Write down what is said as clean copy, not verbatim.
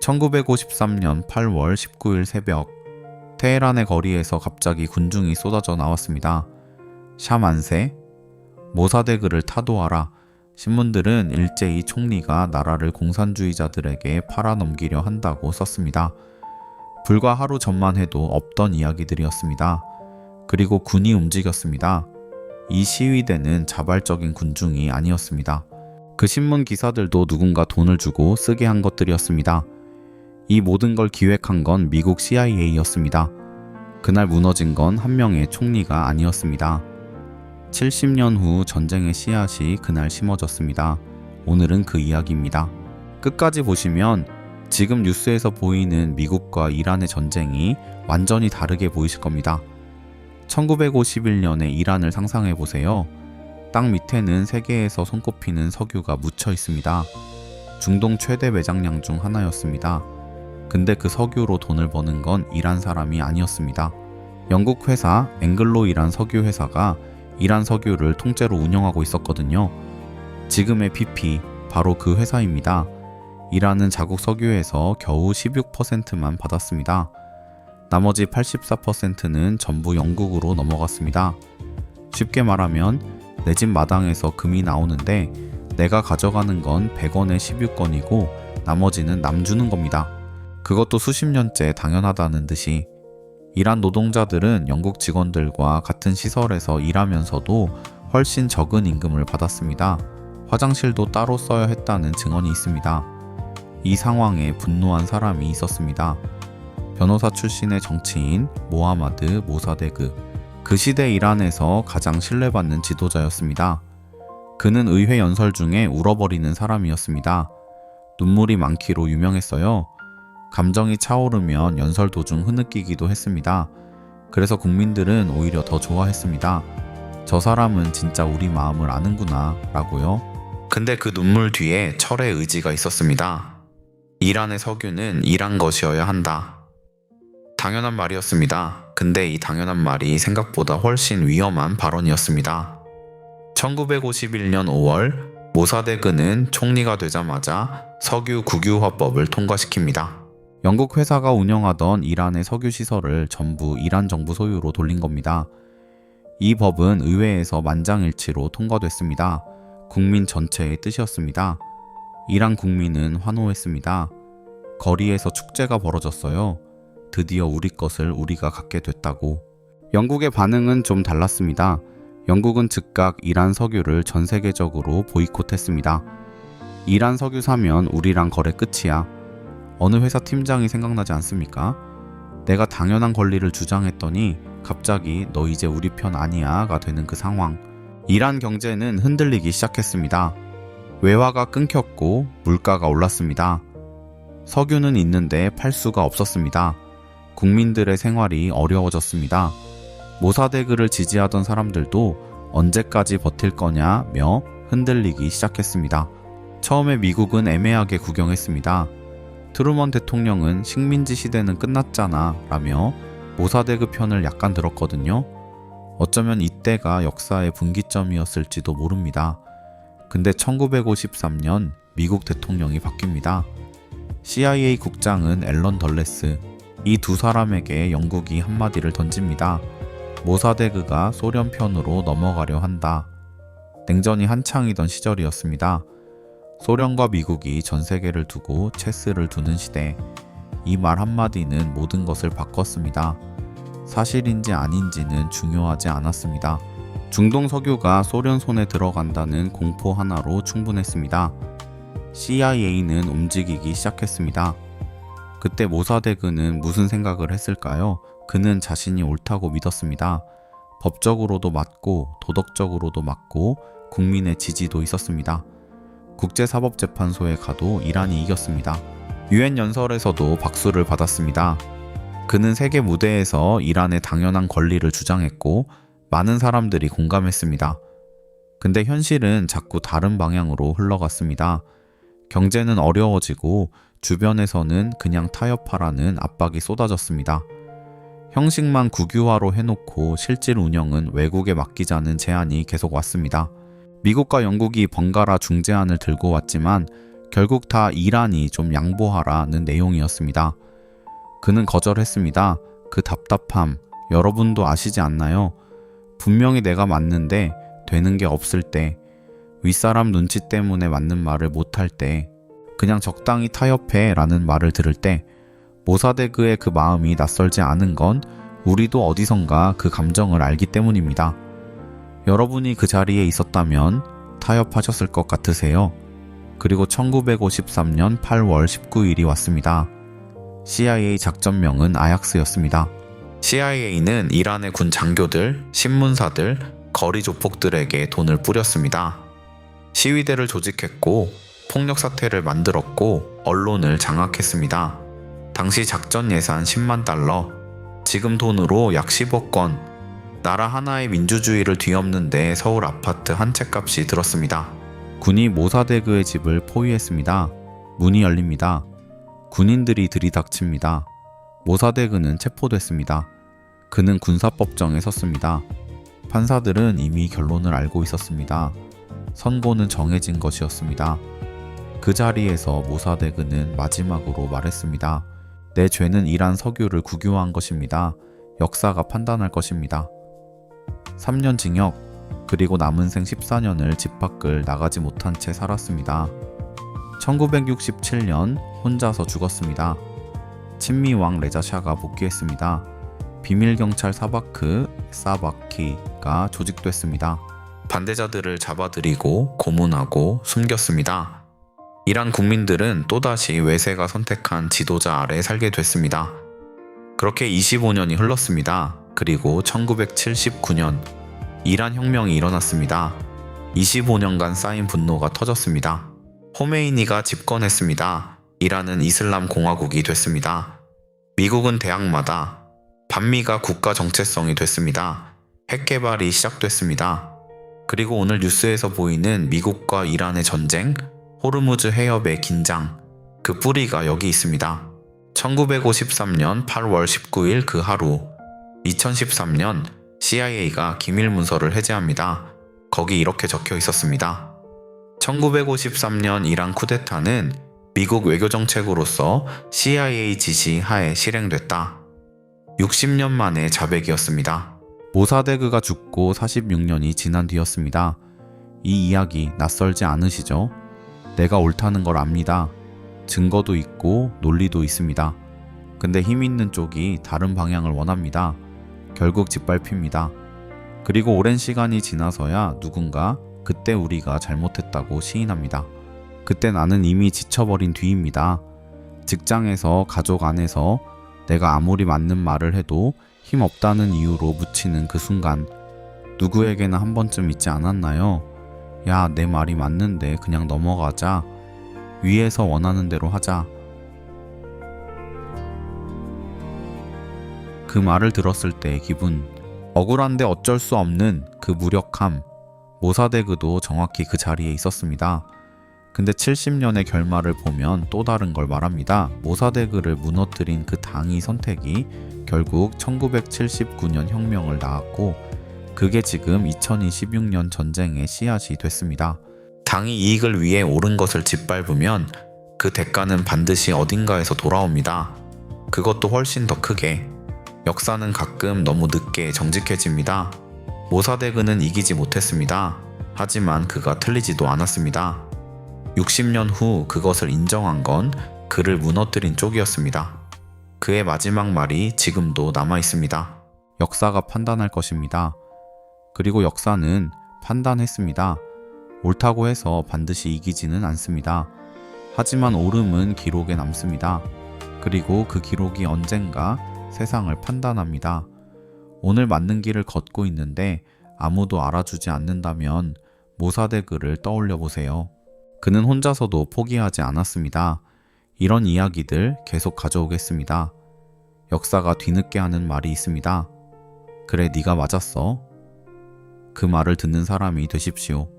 1953년 8월 19일 새벽, 테헤란의 거리에서 갑자기 군중이 쏟아져 나왔습니다. 샤 만세, 모사데그를 타도하라. 신문들은 일제히 총리가 나라를 공산주의자들에게 팔아넘기려 한다고 썼습니다. 불과 하루 전만 해도 없던 이야기들이었습니다. 그리고 군이 움직였습니다. 이 시위대는 자발적인 군중이 아니었습니다. 그 신문 기사들도 누군가 돈을 주고 쓰게 한 것들이었습니다. 이 모든 걸 기획한 건 미국 CIA였습니다. 그날 무너진 건 한 명의 총리가 아니었습니다. 70년 후 전쟁의 씨앗이 그날 심어졌습니다. 오늘은 그 이야기입니다. 끝까지 보시면 지금 뉴스에서 보이는 미국과 이란의 전쟁이 완전히 다르게 보이실 겁니다. 1951년의 이란을 상상해 보세요. 땅 밑에는 세계에서 손꼽히는 석유가 묻혀 있습니다. 중동 최대 매장량 중 하나였습니다. 근데 그 석유로 돈을 버는 건 이란 사람이 아니었습니다. 영국 회사 앵글로 이란 석유 회사가 이란 석유를 통째로 운영하고 있었거든요. 지금의 BP, 바로 그 회사입니다. 이란은 자국 석유에서 겨우 16%만 받았습니다. 나머지 84%는 전부 영국으로 넘어갔습니다. 쉽게 말하면 내 집 마당에서 금이 나오는데 내가 가져가는 건 100원에 16건이고 나머지는 남 주는 겁니다. 그것도 수십 년째 당연하다는 듯이. 이란 노동자들은 영국 직원들과 같은 시설에서 일하면서도 훨씬 적은 임금을 받았습니다. 화장실도 따로 써야 했다는 증언이 있습니다. 이 상황에 분노한 사람이 있었습니다. 변호사 출신의 정치인 모하마드 모사데그. 그 시대 이란에서 가장 신뢰받는 지도자였습니다. 그는 의회 연설 중에 울어버리는 사람이었습니다. 눈물이 많기로 유명했어요. 감정이 차오르면 연설 도중 흐느끼기도 했습니다. 그래서 국민들은 오히려 더 좋아했습니다. 저 사람은 진짜 우리 마음을 아는구나 라고요. 근데 그 눈물 뒤에 철의 의지가 있었습니다. 이란의 석유는 이란 것이어야 한다. 당연한 말이었습니다. 근데 이 당연한 말이 생각보다 훨씬 위험한 발언이었습니다. 1951년 5월 모사데그는 총리가 되자마자 석유 국유화법을 통과시킵니다. 영국 회사가 운영하던 이란의 석유 시설을 전부 이란 정부 소유로 돌린 겁니다. 이 법은 의회에서 만장일치로 통과됐습니다. 국민 전체의 뜻이었습니다. 이란 국민은 환호했습니다. 거리에서 축제가 벌어졌어요. 드디어 우리 것을 우리가 갖게 됐다고. 영국의 반응은 좀 달랐습니다. 영국은 즉각 이란 석유를 전 세계적으로 보이콧했습니다. 이란 석유 사면 우리랑 거래 끝이야. 어느 회사 팀장이 생각나지 않습니까? 내가 당연한 권리를 주장했더니 갑자기 너 이제 우리 편 아니야가 되는 그 상황. 이란 경제는 흔들리기 시작했습니다. 외화가 끊겼고 물가가 올랐습니다. 석유는 있는데 팔 수가 없었습니다. 국민들의 생활이 어려워졌습니다. 모사데그를 지지하던 사람들도 언제까지 버틸 거냐며 흔들리기 시작했습니다. 처음에 미국은 애매하게 구경했습니다. 트루먼 대통령은 식민지 시대는 끝났잖아 라며 모사데그 편을 약간 들었거든요. 어쩌면 이때가 역사의 분기점이었을지도 모릅니다. 근데 1953년 미국 대통령이 바뀝니다. CIA 국장은 앨런 덜레스. 이 두 사람에게 영국이 한마디를 던집니다. 모사데그가 소련 편으로 넘어가려 한다. 냉전이 한창이던 시절이었습니다. 소련과 미국이 전 세계를 두고 체스를 두는 시대. 이 말 한마디는 모든 것을 바꿨습니다. 사실인지 아닌지는 중요하지 않았습니다. 중동 석유가 소련 손에 들어간다는 공포 하나로 충분했습니다. CIA는 움직이기 시작했습니다. 그때 모사데그는 무슨 생각을 했을까요? 그는 자신이 옳다고 믿었습니다. 법적으로도 맞고 도덕적으로도 맞고 국민의 지지도 있었습니다. 국제사법재판소에 가도 이란이 이겼습니다. 유엔 연설에서도 박수를 받았습니다. 그는 세계 무대에서 이란의 당연한 권리를 주장했고 많은 사람들이 공감했습니다. 근데 현실은 자꾸 다른 방향으로 흘러갔습니다. 경제는 어려워지고 주변에서는 그냥 타협하라는 압박이 쏟아졌습니다. 형식만 국유화로 해놓고 실질 운영은 외국에 맡기자는 제안이 계속 왔습니다. 미국과 영국이 번갈아 중재안을 들고 왔지만 결국 다 이란이 좀 양보하라는 내용이었습니다. 그는 거절했습니다. 그 답답함 여러분도 아시지 않나요? 분명히 내가 맞는데 되는 게 없을 때, 윗사람 눈치 때문에 맞는 말을 못할 때, 그냥 적당히 타협해 라는 말을 들을 때 모사데그의 그 마음이 낯설지 않은 건 우리도 어디선가 그 감정을 알기 때문입니다. 여러분이 그 자리에 있었다면 타협하셨을 것 같으세요? 그리고 1953년 8월 19일이 왔습니다. CIA 작전명은 아약스였습니다. CIA는 이란의 군 장교들, 신문사들, 거리 조폭들에게 돈을 뿌렸습니다. 시위대를 조직했고 폭력 사태를 만들었고 언론을 장악했습니다. 당시 작전 예산 10만 달러, 지금 돈으로 약 10억 원, 나라 하나의 민주주의를 뒤엎는데 서울 아파트 한 채 값이 들었습니다. 군이 모사데그의 집을 포위했습니다. 문이 열립니다. 군인들이 들이닥칩니다. 모사데그는 체포됐습니다. 그는 군사법정에 섰습니다. 판사들은 이미 결론을 알고 있었습니다. 선고는 정해진 것이었습니다. 그 자리에서 모사데그는 마지막으로 말했습니다. 내 죄는 이란 석유를 국유화한 것입니다. 역사가 판단할 것입니다. 3년 징역, 그리고 남은 생 14년을 집 밖을 나가지 못한 채 살았습니다. 1967년 혼자서 죽었습니다. 친미왕 레자샤가 복귀했습니다. 비밀경찰 사바키가 조직됐습니다. 반대자들을 잡아들이고 고문하고 숨겼습니다. 이란 국민들은 또다시 외세가 선택한 지도자 아래 살게 됐습니다. 그렇게 25년이 흘렀습니다. 그리고 1979년 이란 혁명이 일어났습니다. 25년간 쌓인 분노가 터졌습니다. 호메이니가 집권했습니다. 이란은 이슬람 공화국이 됐습니다. 미국은 대학마다, 반미가 국가 정체성이 됐습니다. 핵 개발이 시작됐습니다. 그리고 오늘 뉴스에서 보이는 미국과 이란의 전쟁, 호르무즈 해협의 긴장, 그 뿌리가 여기 있습니다. 1953년 8월 19일 그 하루, 2013년 CIA가 기밀 문서를 해제합니다. 거기 이렇게 적혀 있었습니다. 1953년 이란 쿠데타는 미국 외교정책으로서 CIA 지시 하에 실행됐다. 60년 만의 자백이었습니다. 모사데그가 죽고 46년이 지난 뒤였습니다. 이 이야기 낯설지 않으시죠? 내가 옳다는 걸 압니다. 증거도 있고 논리도 있습니다. 근데 힘 있는 쪽이 다른 방향을 원합니다. 결국 짓밟힙니다. 그리고 오랜 시간이 지나서야 누군가 그때 우리가 잘못했다고 시인합니다. 그때 나는 이미 지쳐버린 뒤입니다. 직장에서, 가족 안에서 내가 아무리 맞는 말을 해도 힘 없다는 이유로 묻히는 그 순간, 누구에게나 한 번쯤 있지 않았나요? 야, 내 말이 맞는데 그냥 넘어가자. 위에서 원하는 대로 하자. 그 말을 들었을 때의 기분, 억울한데 어쩔 수 없는 그 무력함. 모사데그도 정확히 그 자리에 있었습니다. 근데 70년의 결말을 보면 또 다른 걸 말합니다. 모사데그를 무너뜨린 그 당의 선택이 결국 1979년 혁명을 낳았고, 그게 지금 2026년 전쟁의 씨앗이 됐습니다. 당의 이익을 위해 옳은 것을 짓밟으면 그 대가는 반드시 어딘가에서 돌아옵니다. 그것도 훨씬 더 크게. 역사는 가끔 너무 늦게 정직해집니다. 모사데그는 이기지 못했습니다. 하지만 그가 틀리지도 않았습니다. 60년 후 그것을 인정한 건 그를 무너뜨린 쪽이었습니다. 그의 마지막 말이 지금도 남아있습니다. 역사가 판단할 것입니다. 그리고 역사는 판단했습니다. 옳다고 해서 반드시 이기지는 않습니다. 하지만 옳음은 기록에 남습니다. 그리고 그 기록이 언젠가 세상을 판단합니다. 오늘 맞는 길을 걷고 있는데 아무도 알아주지 않는다면 모사데그를 떠올려 보세요. 그는 혼자서도 포기하지 않았습니다. 이런 이야기들 계속 가져오겠습니다. 역사가 뒤늦게 하는 말이 있습니다. 그래, 네가 맞았어. 그 말을 듣는 사람이 되십시오.